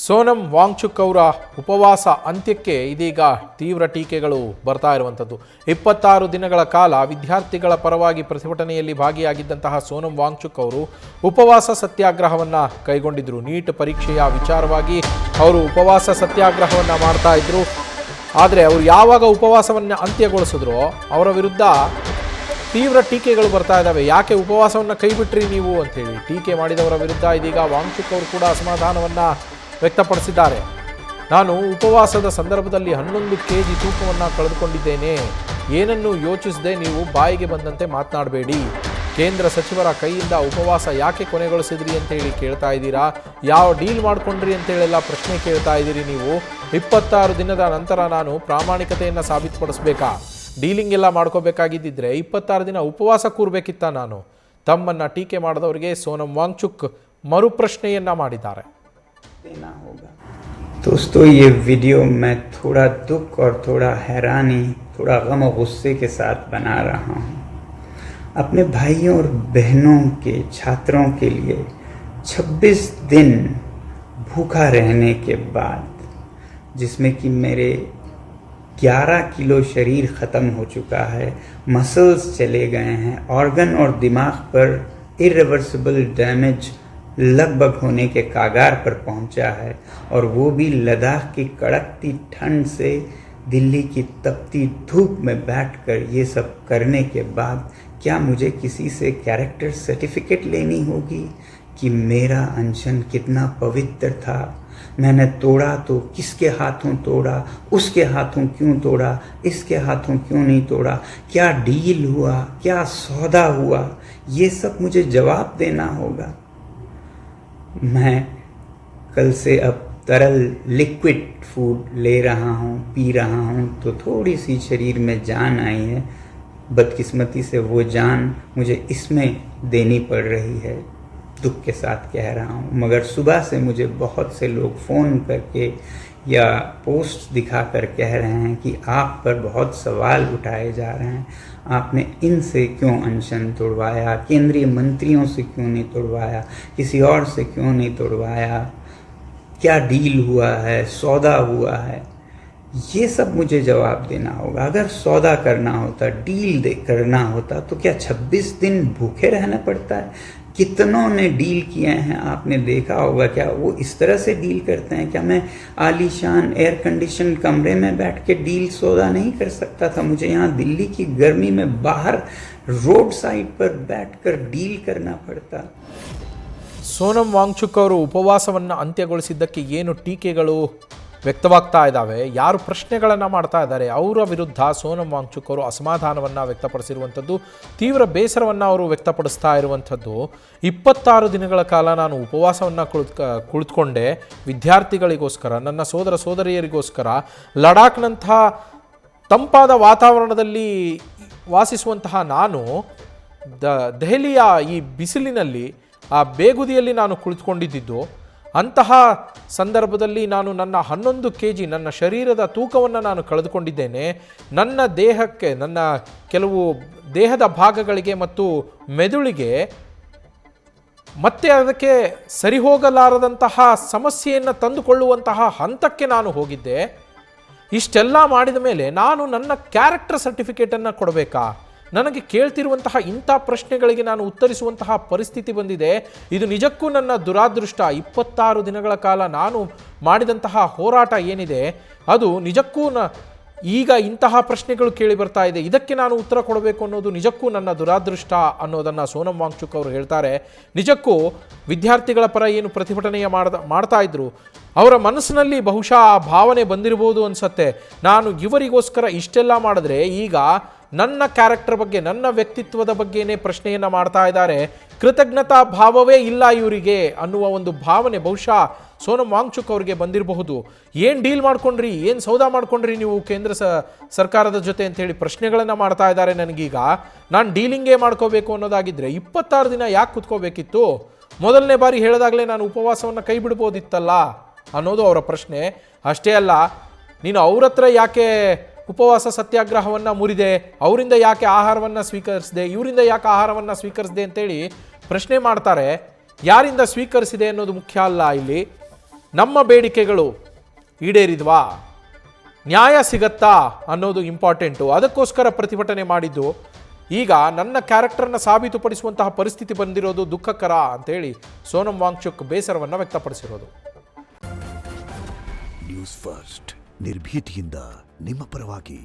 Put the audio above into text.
ಸೋನಂ ವಾಂಗ್ಚುಕ್ ಅವರ ಉಪವಾಸ ಅಂತ್ಯಕ್ಕೆ ಇದೀಗ ತೀವ್ರ ಟೀಕೆಗಳು ಬರ್ತಾ ಇರುವಂಥದ್ದು. 26 ದಿನಗಳ ಕಾಲ ವಿದ್ಯಾರ್ಥಿಗಳ ಪರವಾಗಿ ಪ್ರತಿಭಟನೆಯಲ್ಲಿ ಭಾಗಿಯಾಗಿದ್ದಂತಹ ಸೋನಂ ವಾಂಗ್ಚುಕ್ ಅವರು ಉಪವಾಸ ಸತ್ಯಾಗ್ರಹವನ್ನು ಕೈಗೊಂಡಿದ್ದರು. ನೀಟ್ ಪರೀಕ್ಷೆಯ ವಿಚಾರವಾಗಿ ಅವರು ಉಪವಾಸ ಸತ್ಯಾಗ್ರಹವನ್ನು ಮಾಡ್ತಾ ಇದ್ರು. ಆದರೆ ಅವರು ಯಾವಾಗ ಉಪವಾಸವನ್ನು ಅಂತ್ಯಗೊಳಿಸಿದ್ರೋ ಅವರ ವಿರುದ್ಧ ತೀವ್ರ ಟೀಕೆಗಳು ಬರ್ತಾ ಇದ್ದಾವೆ. ಯಾಕೆ ಉಪವಾಸವನ್ನು ಕೈಬಿಟ್ರಿ ನೀವು ಅಂತೇಳಿ ಟೀಕೆ ಮಾಡಿದವರ ವಿರುದ್ಧ ಇದೀಗ ವಾಂಗ್ಚುಕ್ ಅವರು ಕೂಡ ಅಸಮಾಧಾನವನ್ನು ವ್ಯಕ್ತಪಡಿಸಿದ್ದಾರೆ. ನಾನು ಉಪವಾಸದ ಸಂದರ್ಭದಲ್ಲಿ 11 kg ತೂಕವನ್ನು ಕಳೆದುಕೊಂಡಿದ್ದೇನೆ. ಏನನ್ನು ಯೋಚಿಸದೆ ನೀವು ಬಾಯಿಗೆ ಬಂದಂತೆ ಮಾತನಾಡಬೇಡಿ. ಕೇಂದ್ರ ಸಚಿವರ ಕೈಯಿಂದ ಉಪವಾಸ ಯಾಕೆ ಕೊನೆಗೊಳಿಸಿದ್ರಿ ಅಂತೇಳಿ ಕೇಳ್ತಾ ಇದ್ದೀರಾ. ಯಾವ ಡೀಲ್ ಮಾಡ್ಕೊಂಡ್ರಿ ಅಂತೇಳೆಲ್ಲ ಪ್ರಶ್ನೆ ಕೇಳ್ತಾ ಇದ್ದೀರಿ ನೀವು. 26 ದಿನದ ನಂತರ ನಾನು ಪ್ರಾಮಾಣಿಕತೆಯನ್ನು ಸಾಬೀತುಪಡಿಸಬೇಕಾ? ಡೀಲಿಂಗ್ ಎಲ್ಲ ಮಾಡ್ಕೋಬೇಕಾಗಿದ್ದಿದ್ರೆ 26 ದಿನ ಉಪವಾಸ ಕೂರಬೇಕಿತ್ತ ನಾನು? ತಮ್ಮನ್ನು ಟೀಕೆ ಮಾಡಿದವರಿಗೆ ಸೋನಂ ವಾಂಗ್ಚುಕ್ ಮರುಪ್ರಶ್ನೆಯನ್ನ ಮಾಡಿದ್ದಾರೆ. देना होगा। दोस्तों, ये वीडियो मैं थोड़ा दुख और थोड़ा हैरानी, थोड़ा गम और गुस्से के साथ बना रहा हूँ। अपने भाइयों और बहनों के छात्रों के लिए 26 दिन भूखा रहने के बाद, जिसमें कि मेरे 11 किलो शरीर ख़त्म हो चुका है, मसल्स चले गए हैं, ऑर्गन और दिमाग पर इरिवर्सिबल डैमेज लगभग होने के कागार पर पहुंचा है, और वो भी लद्दाख की कड़कती ठंड से दिल्ली की तपती धूप में बैठकर ये सब करने के बाद क्या मुझे किसी से कैरेक्टर सर्टिफिकेट लेनी होगी कि मेरा अनशन कितना पवित्र था? मैंने तोड़ा तो किसके हाथों तोड़ा, उसके हाथों क्यों तोड़ा, इसके हाथों क्यों नहीं तोड़ा, क्या डील हुआ, क्या सौदा हुआ, ये सब मुझे जवाब देना होगा। मैं कल से अब तरल लिक्विड फूड ले रहा हूँ, पी रहा हूँ, तो थोड़ी सी शरीर में जान आई है। बदकिस्मती से वो जान मुझे इसमें देनी पड़ रही है, दुख के साथ कह रहा हूँ। मगर सुबह से मुझे बहुत से लोग फ़ोन करके या पोस्ट दिखाकर कह रहे हैं कि आप पर बहुत सवाल उठाए जा रहे हैं, आपने इनसे क्यों अनशन तोड़वाया, केंद्रीय मंत्रियों से क्यों नहीं तोड़वाया, किसी और से क्यों नहीं तोड़वाया, क्या डील हुआ है, सौदा हुआ है? ये सब मुझे जवाब देना होगा। अगर सौदा करना होता, डील करना होता, तो क्या 26 दिन भूखे रहना पड़ता है? कितनों ने डील किए हैं, आपने देखा होगा। क्या वो इस तरह से डील करते हैं? क्या मैं आलीशान एयर कंडीशन कमरे में बैठ के डील सौदा नहीं कर सकता था? मुझे यहाँ दिल्ली की गर्मी में बाहर रोड साइड पर बैठकर डील करना पड़ता। ಸೋನಂ ವಾಂಗ್ಚುಕ್ ಅವರು ಉಪವಾಸವನ್ನು ಅಂತ್ಯಗೊಳಿಸಿದ್ದಕ್ಕೆ ಏನು ಟೀಕೆಗಳು ವ್ಯಕ್ತವಾಗ್ತಾ ಇದ್ದಾವೆ, ಯಾರು ಪ್ರಶ್ನೆಗಳನ್ನು ಮಾಡ್ತಾ ಇದ್ದಾರೆ, ಅವರ ವಿರುದ್ಧ ಸೋನಂ ವಾಂಗ್ಚುಕ್ ಅವರು ಅಸಮಾಧಾನವನ್ನು ವ್ಯಕ್ತಪಡಿಸಿರುವಂಥದ್ದು, ತೀವ್ರ ಬೇಸರವನ್ನು ಅವರು ವ್ಯಕ್ತಪಡಿಸ್ತಾ ಇರುವಂಥದ್ದು. 26 ದಿನಗಳ ಕಾಲ ನಾನು ಉಪವಾಸವನ್ನು ಕುಳಿತುಕೊಂಡೆ ವಿದ್ಯಾರ್ಥಿಗಳಿಗೋಸ್ಕರ, ನನ್ನ ಸೋದರ ಸೋದರಿಯರಿಗೋಸ್ಕರ. ಲಡಾಖ್ನಂಥ ತಂಪಾದ ವಾತಾವರಣದಲ್ಲಿ ವಾಸಿಸುವಂತಹ ನಾನು ದೆಹಲಿಯ ಈ ಬಿಸಿಲಿನಲ್ಲಿ ಆ ಬೇಗುದಿಯಲ್ಲಿ ನಾನು ಕುಳಿತುಕೊಂಡಿದ್ದು. ಅಂತಹ ಸಂದರ್ಭದಲ್ಲಿ ನಾನು ನನ್ನ 11 kg ನನ್ನ ಶರೀರದ ತೂಕವನ್ನು ನಾನು ಕಳೆದುಕೊಂಡಿದ್ದೇನೆ. ನನ್ನ ದೇಹಕ್ಕೆ, ನನ್ನ ಕೆಲವು ದೇಹದ ಭಾಗಗಳಿಗೆ ಮತ್ತು ಮೆದುಳಿಗೆ ಮತ್ತೆ ಅದಕ್ಕೆ ಸರಿಹೋಗಲಾರದಂತಹ ಸಮಸ್ಯೆಯನ್ನು ತಂದುಕೊಳ್ಳುವಂತಹ ಹಂತಕ್ಕೆ ನಾನು ಹೋಗಿದ್ದೆ. ಇಷ್ಟೆಲ್ಲ ಮಾಡಿದ ಮೇಲೆ ನಾನು ನನ್ನ ಕ್ಯಾರೆಕ್ಟರ್ ಸರ್ಟಿಫಿಕೇಟನ್ನು ಕೊಡಬೇಕಾ? ನನಗೆ ಕೇಳ್ತಿರುವಂತಹ ಇಂಥ ಪ್ರಶ್ನೆಗಳಿಗೆ ನಾನು ಉತ್ತರಿಸುವಂತಹ ಪರಿಸ್ಥಿತಿ ಬಂದಿದೆ. ಇದು ನಿಜಕ್ಕೂ ನನ್ನ ದುರಾದೃಷ್ಟ. 26 ದಿನಗಳ ಕಾಲ ನಾನು ಮಾಡಿದಂತಹ ಹೋರಾಟ ಏನಿದೆ ಅದು ನಿಜಕ್ಕೂ ಈಗ ಇಂತಹ ಪ್ರಶ್ನೆಗಳು ಕೇಳಿ ಬರ್ತಾ ಇದೆ. ಇದಕ್ಕೆ ನಾನು ಉತ್ತರ ಕೊಡಬೇಕು ಅನ್ನೋದು ನಿಜಕ್ಕೂ ನನ್ನ ದುರಾದೃಷ್ಟ ಅನ್ನೋದನ್ನು ಸೋನಂ ವಾಂಗ್ಚುಕ್ ಅವರು ಹೇಳ್ತಾರೆ. ನಿಜಕ್ಕೂ ವಿದ್ಯಾರ್ಥಿಗಳ ಪರ ಏನು ಪ್ರತಿಭಟನೆಯ ಮಾಡ್ತಾ ಇದ್ರು, ಅವರ ಮನಸ್ಸಿನಲ್ಲಿ ಬಹುಶಃ ಆ ಭಾವನೆ ಬಂದಿರಬಹುದು ಅನ್ಸತ್ತೆ. ನಾನು ಇವರಿಗೋಸ್ಕರ ಇಷ್ಟೆಲ್ಲ ಮಾಡಿದ್ರೆ ಈಗ ನನ್ನ ಕ್ಯಾರೆಕ್ಟರ್ ಬಗ್ಗೆ, ನನ್ನ ವ್ಯಕ್ತಿತ್ವದ ಬಗ್ಗೆನೇ ಪ್ರಶ್ನೆಯನ್ನು ಮಾಡ್ತಾ ಇದ್ದಾರೆ, ಕೃತಜ್ಞತಾ ಭಾವವೇ ಇಲ್ಲ ಇವರಿಗೆ ಅನ್ನುವ ಒಂದು ಭಾವನೆ ಬಹುಶಃ ಸೋನಂ ವಾಂಗ್ಚುಕ್ ಅವರಿಗೆ ಬಂದಿರಬಹುದು. ಏನು ಡೀಲ್ ಮಾಡ್ಕೊಂಡ್ರಿ, ಏನು ಸೌದಾ ಮಾಡ್ಕೊಂಡ್ರಿ ನೀವು ಕೇಂದ್ರ ಸರ್ಕಾರದ ಜೊತೆ ಅಂತೇಳಿ ಪ್ರಶ್ನೆಗಳನ್ನು ಮಾಡ್ತಾ ಇದ್ದಾರೆ ನನಗೀಗ. ನಾನು ಡೀಲಿಂಗೇ ಮಾಡ್ಕೋಬೇಕು ಅನ್ನೋದಾಗಿದ್ದರೆ 26 ದಿನ ಯಾಕೆ ಕುತ್ಕೋಬೇಕಿತ್ತು? ಮೊದಲನೇ ಬಾರಿ ಹೇಳಿದಾಗಲೇ ನಾನು ಉಪವಾಸವನ್ನು ಕೈ ಬಿಡ್ಬೋದಿತ್ತಲ್ಲ ಅನ್ನೋದು ಅವರ ಪ್ರಶ್ನೆ. ಅಷ್ಟೇ ಅಲ್ಲ, ನೀನು ಅವ್ರ ಹತ್ರ ಯಾಕೆ ಉಪವಾಸ ಸತ್ಯಾಗ್ರಹವನ್ನು ಮುರಿದೆ, ಅವರಿಂದ ಯಾಕೆ ಆಹಾರವನ್ನು ಸ್ವೀಕರಿಸಿದೆ, ಇವರಿಂದ ಯಾಕೆ ಆಹಾರವನ್ನು ಸ್ವೀಕರಿಸಿದೆ ಅಂತೇಳಿ ಪ್ರಶ್ನೆ ಮಾಡ್ತಾರೆ. ಯಾರಿಂದ ಸ್ವೀಕರಿಸಿದೆ ಅನ್ನೋದು ಮುಖ್ಯ ಅಲ್ಲ ಇಲ್ಲಿ. ನಮ್ಮ ಬೇಡಿಕೆಗಳು ಈಡೇರಿದ್ವಾ, ನ್ಯಾಯ ಸಿಗತ್ತಾ ಅನ್ನೋದು ಇಂಪಾರ್ಟೆಂಟು. ಅದಕ್ಕೋಸ್ಕರ ಪ್ರತಿಭಟನೆ ಮಾಡಿದ್ದು. ಈಗ ನನ್ನ ಕ್ಯಾರೆಕ್ಟರ್ನ ಸಾಬೀತುಪಡಿಸುವಂತಹ ಪರಿಸ್ಥಿತಿ ಬಂದಿರೋದು ದುಃಖಕರ ಅಂತೇಳಿ ಸೋನಂ ವಾಂಗ್ಚುಕ್ ಬೇಸರವನ್ನು ವ್ಯಕ್ತಪಡಿಸಿರೋದು. ನ್ಯೂಸ್ ಫಸ್ಟ್ ನಿರ್ಭೀತಿಯಿಂದ ನಿಮ್ಮ ಪರವಾಗಿ.